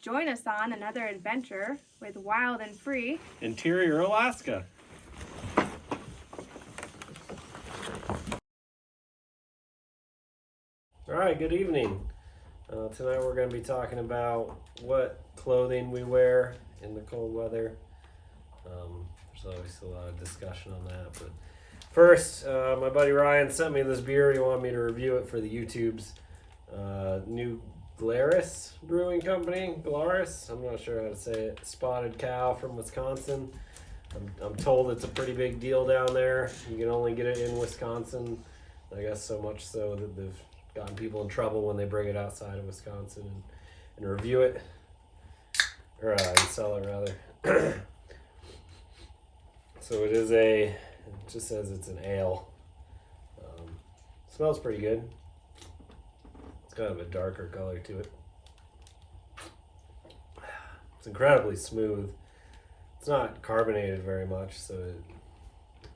Join us on another adventure with Wild and Free, Interior Alaska. All right, good evening. Tonight we're going to be talking about what clothing we wear in the cold weather. There's obviously a lot of discussion on that, but first, my buddy Ryan sent me this beer. He wanted me to review it for the YouTubes. New Glarus Brewing Company, Glarus. I'm not sure how to say it. Spotted Cow from Wisconsin. I'm told it's a pretty big deal down there. You can only get it in Wisconsin. I guess so much so that they've gotten people in trouble when they bring it outside of Wisconsin and review it, or and sell it rather. So it just says it's an ale. Smells pretty good. It's kind of a darker color to it. It's incredibly smooth. It's not carbonated very much, so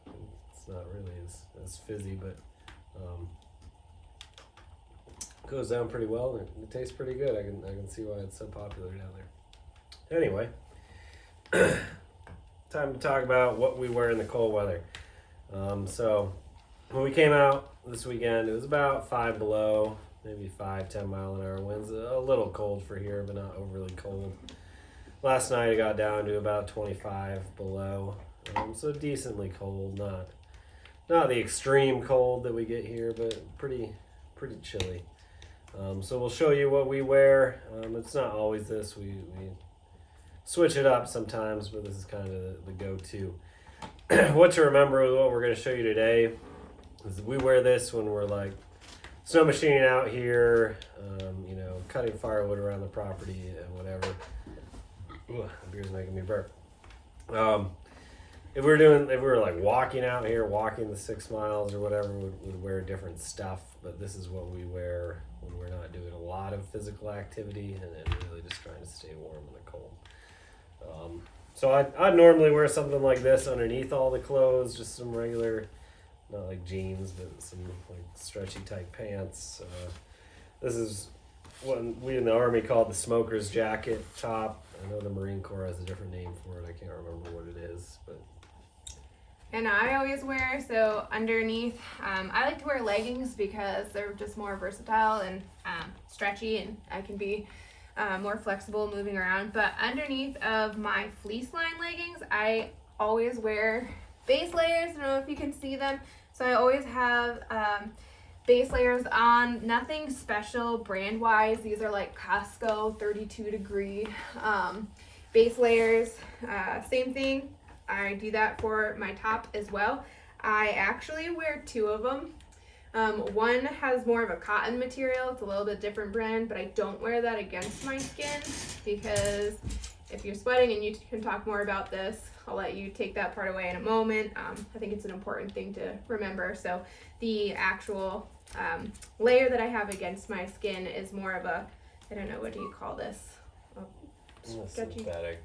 it's not really as fizzy, but goes down pretty well, and it tastes pretty good. I can see why it's so popular down there. Anyway, time to talk about what we wear in the cold weather. So when we came out this weekend, it was about 5 below, maybe 5-10 mile an hour winds. A little cold for here, but not overly cold. Last night it got down to about 25 below, so decently cold. Not the extreme cold that we get here, but pretty chilly. So we'll show you what we wear. It's not always this. We switch it up sometimes, but this is kind of the go-to. What to remember with what we're going to show you today is we wear this when we're like snow machining out here, cutting firewood around the property and whatever. Ooh, the beer's making me burp. If we were like walking out here, walking the 6 miles or whatever, we'd wear different stuff. But this is what we wear when we're not doing a lot of physical activity and really just trying to stay warm in the cold. So I'd normally wear something like this underneath all the clothes, just some regular, not like jeans, but some like stretchy type pants. This is what we in the Army called the smoker's jacket top. I know the Marine Corps has a different name for it. I can't remember what it is, but. and I always wear, so underneath, I like to wear leggings because they're just more versatile and stretchy, and I can be more flexible moving around. But underneath of my fleece line leggings, I always wear base layers. I don't know if you can see them. So I always have base layers on, nothing special brand wise. These are like Costco 32 degree base layers. Same thing. I do that for my top as well. I actually wear 2 of them. One has more of a cotton material. It's a little bit different brand, but I don't wear that against my skin because if you're sweating, and you can talk more about this, I'll let you take that part away in a moment. I think it's an important thing to remember. So the actual layer that I have against my skin is more of a, I don't know, what do you call this? Synthetic.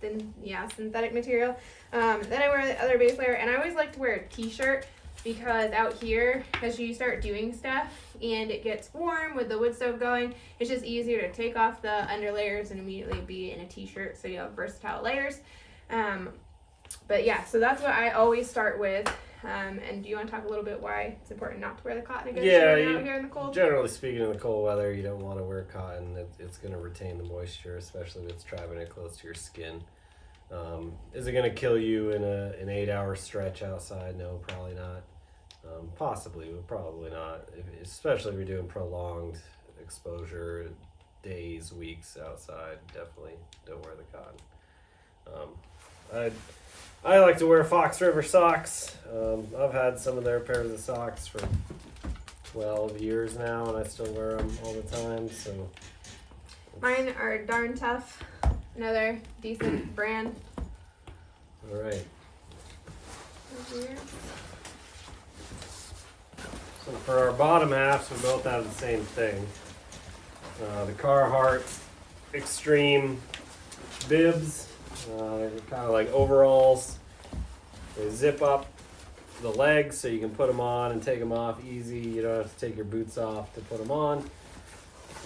Synthetic material. Then I wear the other base layer, and I always like to wear a t-shirt because out here, as you start doing stuff and it gets warm with the wood stove going, it's just easier to take off the under layers and immediately be in a t-shirt, so you have versatile layers. But yeah, so that's what I always start with. And do you want to talk a little bit why it's important not to wear the cotton against your skin out here in the cold? Generally speaking, in the cold weather, you don't want to wear cotton. It's going to retain the moisture, especially if it's trapping it close to your skin. Is it going to kill you in an 8-hour stretch outside? No, probably not. Possibly, but probably not. Especially if you're doing prolonged exposure, days, weeks outside, definitely don't wear the cotton. I like to wear Fox River socks. I've had some of their pairs of socks for 12 years now, and I still wear them all the time. So mine are Darn Tough, another decent brand. All right. So for our bottom halves, we both have the same thing. The Carhartt Extreme bibs. They're kind of like overalls. They zip up the legs so you can put them on and take them off easy. You don't have to take your boots off to put them on.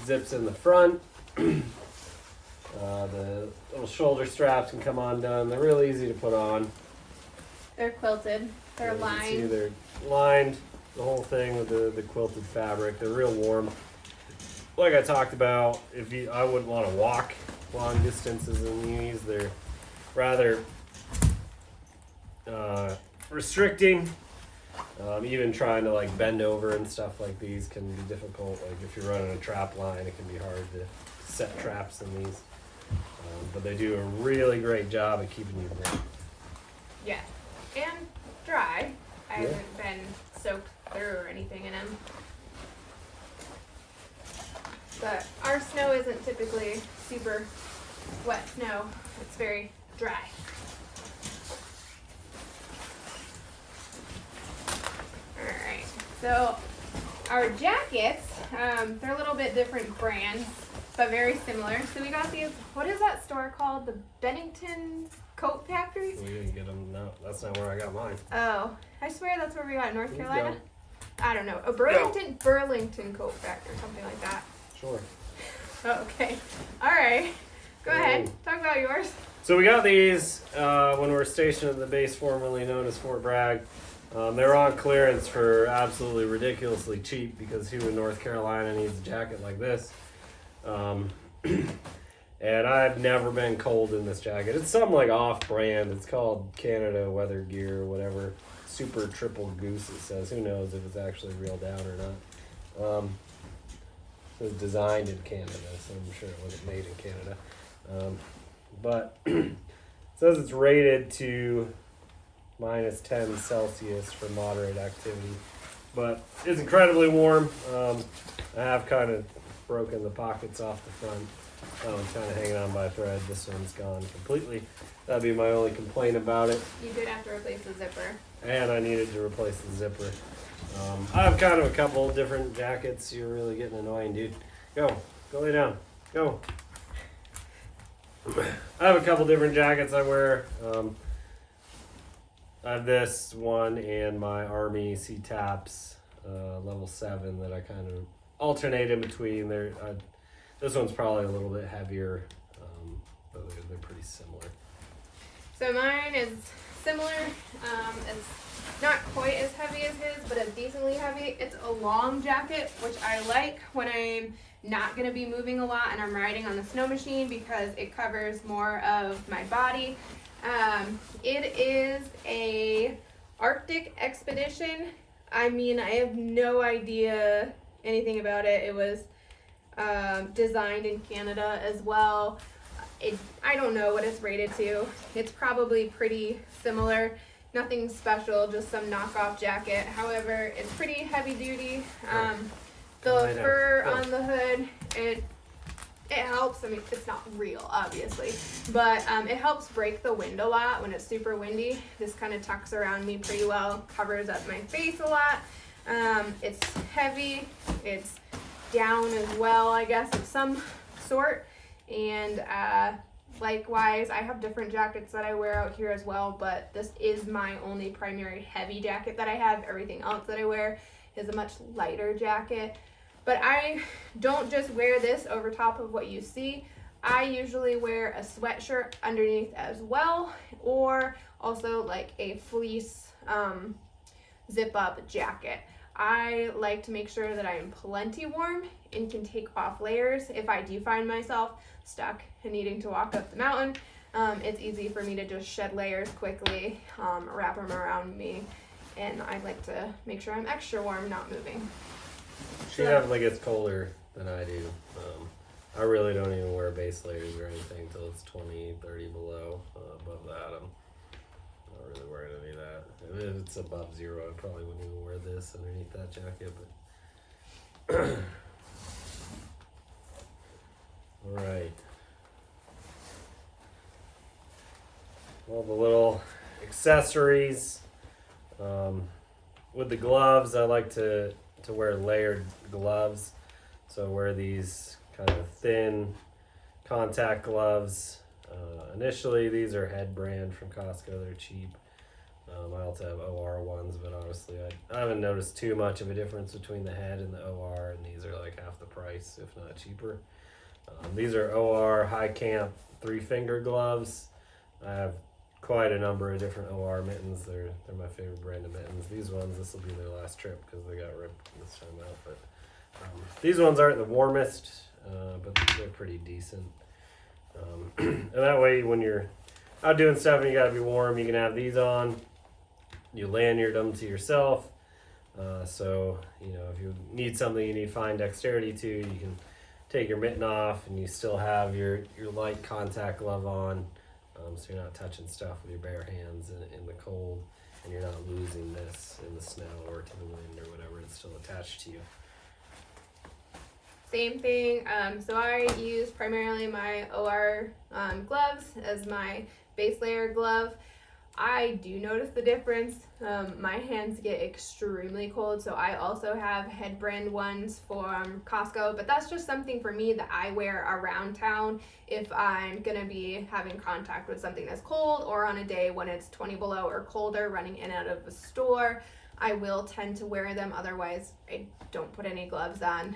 Zips in the front. The little shoulder straps can come undone. They're real easy to put on. They're quilted. They're You can see lined. they're lined, the whole thing with the quilted fabric. They're real warm. Like I talked about, I wouldn't want to walk long distances in these. They're rather restricting. Even trying to like bend over and stuff like these can be difficult. Like if you're running a trap line, it can be hard to set traps in these. But they do a really great job at keeping you warm. Yeah. And dry. I Yeah. haven't been soaked through or anything in them. But our snow isn't typically super wet snow. It's very dry. Alright, so our jackets, they're a little bit different brands, but very similar. So we got these, what is that store called? The Bennington Coat Factory? We didn't get them. No, that's not where I got mine. Oh, I swear that's where we got in North Let's Carolina. I don't know. A Burlington Coat Factory, something like that. Sure. Oh, okay. Alright. Go ahead. Talk about yours. So we got these when we were stationed at the base formerly known as Fort Bragg. They were on clearance for absolutely ridiculously cheap because who in North Carolina needs a jacket like this? And I've never been cold in this jacket. It's some like off-brand. It's called Canada Weather Gear or whatever. Super Triple Goose it says. Who knows if it's actually real down or not. It was designed in Canada, so I'm sure it wasn't made in Canada. But it says it's rated to minus 10 Celsius for moderate activity. But it's incredibly warm. I have kind of broken the pockets off the front. I'm kind of hanging on by a thread. This one's gone completely. That'd be my only complaint about it. You did have to replace the zipper. And I needed to replace the zipper. I have kind of a couple different jackets. You're really getting annoying, dude. Go lay down. Go. I have a couple different jackets I wear. I have this one and my Army C-Taps level 7 that I kind of alternate in between. This one's probably a little bit heavier, but they're pretty similar. So mine is similar. It's not quite as heavy as his, but it's decently heavy. It's a long jacket, which I like when I'm not going to be moving a lot and I'm riding on the snow machine because it covers more of my body. It is a Arctic expedition. I mean, I have no idea anything about it. It was designed in Canada as well. I don't know what it's rated to. It's probably pretty similar. Nothing special, just some knockoff jacket. However, it's pretty heavy duty. The fur on the hood, it helps. I mean, it's not real, obviously, but it helps break the wind a lot when it's super windy. This kind of tucks around me pretty well, covers up my face a lot. It's heavy. It's down as well, I guess, of some sort. And likewise, I have different jackets that I wear out here as well, but this is my only primary heavy jacket that I have. Everything else that I wear is a much lighter jacket. But I don't just wear this over top of what you see. I usually wear a sweatshirt underneath as well, or also like a fleece zip-up jacket. I like to make sure that I am plenty warm and can take off layers if I do find myself stuck and needing to walk up the mountain. It's easy for me to just shed layers quickly, wrap them around me, and I like to make sure I'm extra warm, not moving. She definitely gets colder than I do. I really don't even wear base layers or anything until it's 20, 30 below. Above that, I'm not really wearing any of that. If it's above 0, I probably wouldn't even wear this underneath that jacket. But all right. All the little accessories. With the gloves, I like to wear layered gloves. So I wear these kind of thin contact gloves. Initially, these are Head brand from Costco. They're cheap. I also have OR ones, but honestly, I haven't noticed too much of a difference between the Head and the OR, and these are like half the price, if not cheaper. These are OR high camp 3-finger gloves. I have quite a number of different OR mittens. They're my favorite brand of mittens. These ones, this will be their last trip because they got ripped this time out. But these ones aren't the warmest, but they're pretty decent. And that way, when you're out doing stuff and you gotta be warm, you can have these on. You lanyard them to yourself. So you know, if you need something you need fine dexterity to, you can take your mitten off and you still have your light contact glove on. So you're not touching stuff with your bare hands in the cold, and you're not losing this in the snow or to the wind or whatever. It's still attached to you. Same thing. So I use primarily my OR gloves as my base layer glove. I do notice the difference. My hands get extremely cold, so I also have head brand ones from Costco, but that's just something for me that I wear around town if I'm gonna be having contact with something that's cold, or on a day when it's 20 below or colder running in and out of a store. I will tend to wear them. Otherwise, I don't put any gloves on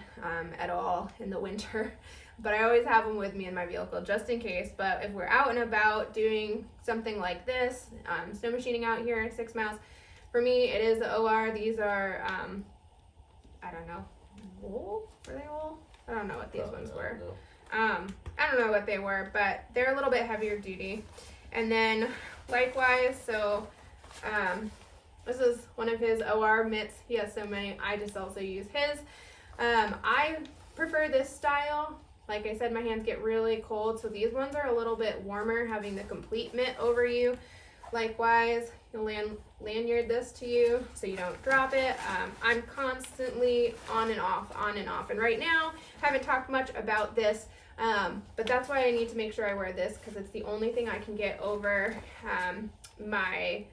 at all in the winter. But I always have them with me in my vehicle just in case. But if we're out and about doing something like this, snow machining out here 6 miles, for me it is the OR. These are, I don't know, wool? Were they wool? I don't know what these ones were. I don't know what they were, but they're a little bit heavier duty. And then likewise, so this is one of his OR mitts. He has so many. I just also use his. I prefer this style. Like I said, my hands get really cold, so these ones are a little bit warmer, having the complete mitt over you. Likewise, you'll lanyard this to you so you don't drop it. I'm constantly on and off. And right now, I haven't talked much about this, but that's why I need to make sure I wear this, because it's the only thing I can get over my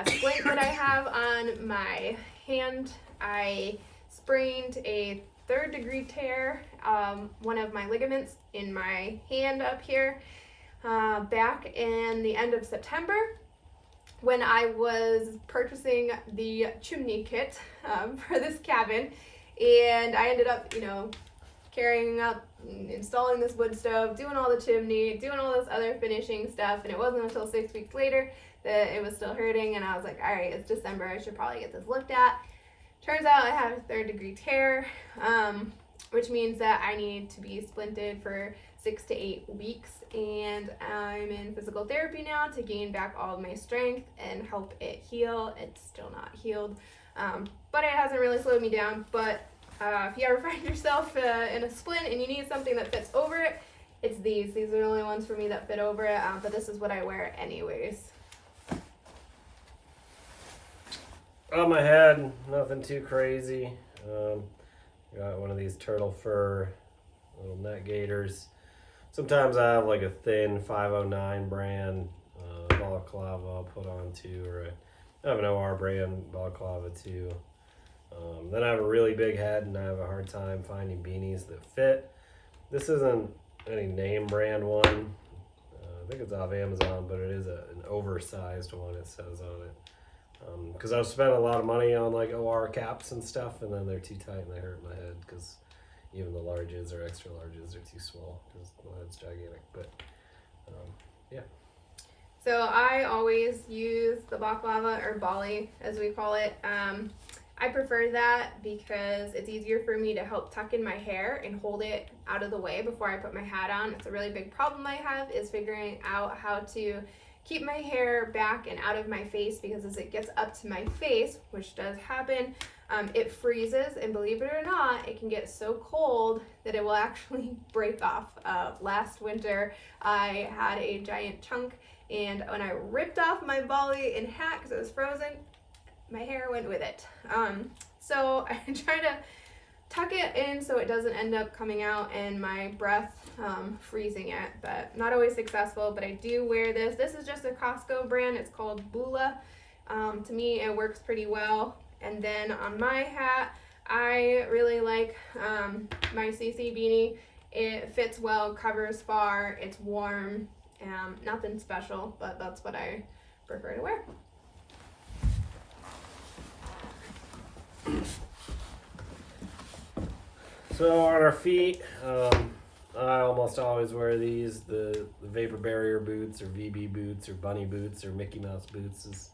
splint that I have on my hand. I sprained a 3rd-degree tear, one of my ligaments in my hand up here, back in the end of September when I was purchasing the chimney kit for this cabin, and I ended up, carrying up, installing this wood stove, doing all the chimney, doing all this other finishing stuff, and it wasn't until 6 weeks later that it was still hurting, and I was like, all right, it's December, I should probably get this looked at. Turns out I have a 3rd-degree tear, which means that I need to be splinted for 6 to 8 weeks, and I'm in physical therapy now to gain back all of my strength and help it heal. It's still not healed, but it hasn't really slowed me down. But if you ever find yourself in a splint and you need something that fits over it, it's these. These are the only ones for me that fit over it, but this is what I wear anyways. On my head, nothing too crazy. Got one of these turtle fur little neck gaiters. Sometimes I have like a thin 509 brand balaclava I'll put on too, or I have an OR brand balaclava too. Then I have a really big head and I have a hard time finding beanies that fit. This isn't any name brand one. I think it's off Amazon, but it is an oversized one, it says on it. Because I've spent a lot of money on like OR caps and stuff, and then they're too tight and they hurt my head, because even the larges or extra larges are too small because my head's gigantic. But yeah. So I always use the balaclava, or bali as we call it. I prefer that because it's easier for me to help tuck in my hair and hold it out of the way before I put my hat on. It's a really big problem I have, is figuring out how to keep my hair back and out of my face, because as it gets up to my face, which does happen, it freezes, and believe it or not, it can get so cold that it will actually break off. Last winter, I had a giant chunk, and when I ripped off my bali and hat because it was frozen, my hair went with it. So I try to tuck it in so it doesn't end up coming out and my breath freezing it, but not always successful. But I do wear this. This is just a Costco brand. It's called Bula. To me, it works pretty well. And then on my hat, I really like my CC beanie. It fits well, covers far, it's warm, nothing special, but that's what I prefer to wear. So on our feet, I almost always wear these. The Vapor Barrier boots, or VB boots, or Bunny boots, or Mickey Mouse boots is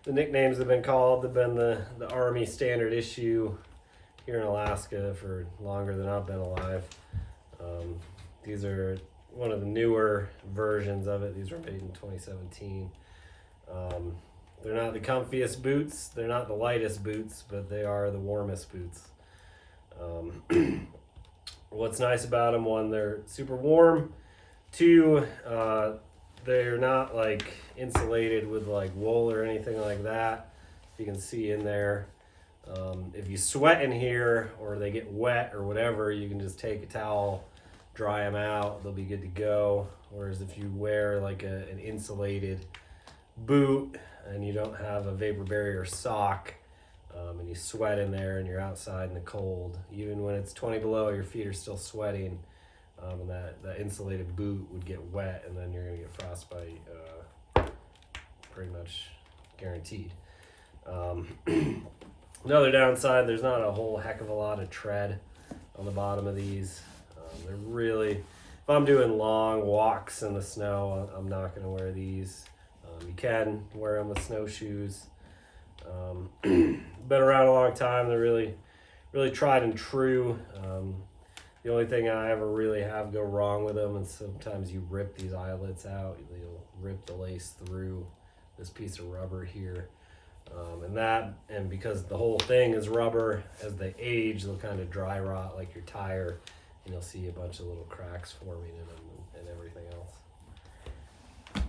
the nicknames have been called. They've been the Army standard issue here in Alaska for longer than I've been alive. These are one of the newer versions of it. These were made in 2017. They're not the comfiest boots. They're not the lightest boots, but they are the warmest boots. What's nice about them, one, they're super warm. Two, they're not like insulated with like wool or anything like that. You can see in there. If you sweat in here or they get wet or whatever, you can just take a towel, dry them out, they'll be good to go. Whereas if you wear like an insulated boot and you don't have a vapor barrier sock, and you sweat in there and you're outside in the cold, even when it's 20 below, your feet are still sweating, and that insulated boot would get wet, and then you're going to get frostbite, pretty much guaranteed. Another downside, there's not a whole heck of a lot of tread on the bottom of these. They're really, if I'm doing long walks in the snow, I'm not going to wear these. You can wear them with snowshoes. Been around a long time. They're really tried and true. The only thing I ever really have go wrong with them, and sometimes you rip these eyelets out, you'll rip the lace through this piece of rubber here. And because the whole thing is rubber, as they age, they'll kind of dry rot like your tire, and you'll see a bunch of little cracks forming in them and everything else.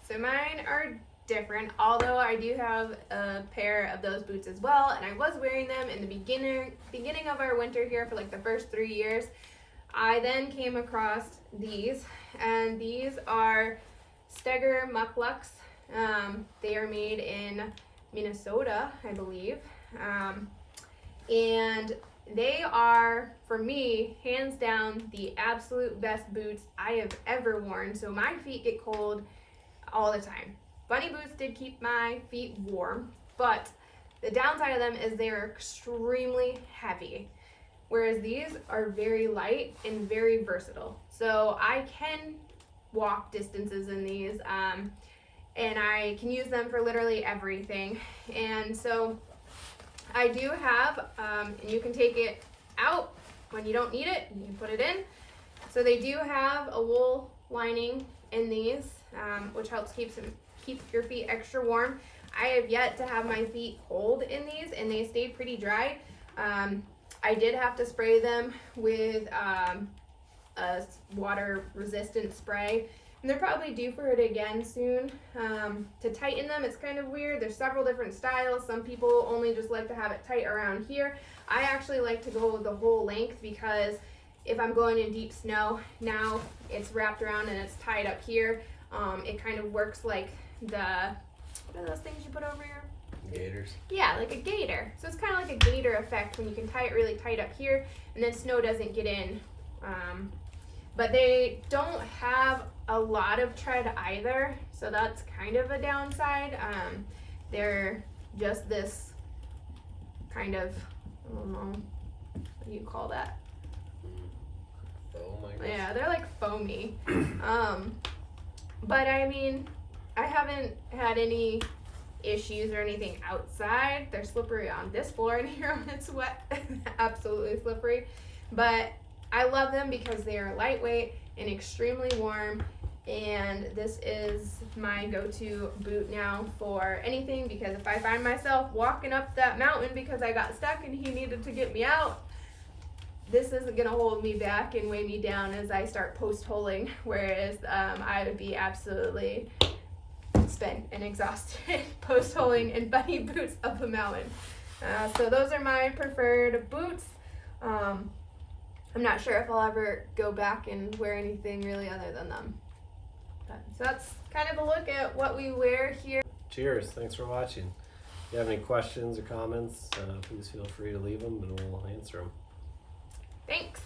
So mine are different, although I do have a pair of those boots as well, and I was wearing them in the beginning of our winter here for like the first 3 years. I then came across these, and these are Steger Mucklucks. They are made in Minnesota, I believe, and they are, for me, hands down the absolute best boots I have ever worn. So my feet get cold all the time. Bunny boots did keep my feet warm, but the downside of them is they're extremely heavy, whereas these are very light and very versatile. So I can walk distances in these, and I can use them for literally everything. And so I do have, and you can take it out when you don't need it, and you can put it in. So they do have a wool lining in these, which helps keep your feet extra warm. I have yet to have my feet cold in these, and they stayed pretty dry. I did have to spray them with a water resistant spray, and they're probably due for it again soon. To tighten them, it's kind of weird. There's several different styles. Some people only just like to have it tight around here. I actually like to go the whole length, because if I'm going in deep snow, now it's wrapped around and it's tied up here. It kind of works like what are those things you put over your Gators. Yeah, like a gator. So it's kind of like a gator effect when you can tie it really tight up here, and then snow doesn't get in. But they don't have a lot of tread either, so that's kind of a downside. They're just this kind of, I don't know, what do you call that? Foam, I guess. Yeah, they're like foamy. But I mean, I haven't had any issues or anything outside. They're slippery on this floor in here when it's wet. Absolutely slippery. But I love them because they are lightweight and extremely warm. And this is my go-to boot now for anything, because if I find myself walking up that mountain because I got stuck and he needed to get me out, this isn't going to hold me back and weigh me down as I start post-holing, whereas I would be absolutely spent and exhausted post-holing in bunny boots up a mountain. So those are my preferred boots. I'm not sure if I'll ever go back and wear anything really other than them. So that's kind of a look at what we wear here. Cheers. Thanks for watching. If you have any questions or comments, please feel free to leave them and we'll answer them. Thanks.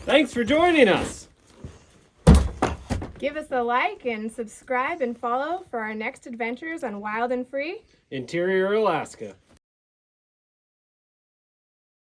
Thanks for joining us. Give us a like and subscribe and follow for our next adventures on Wild and Free Interior Alaska.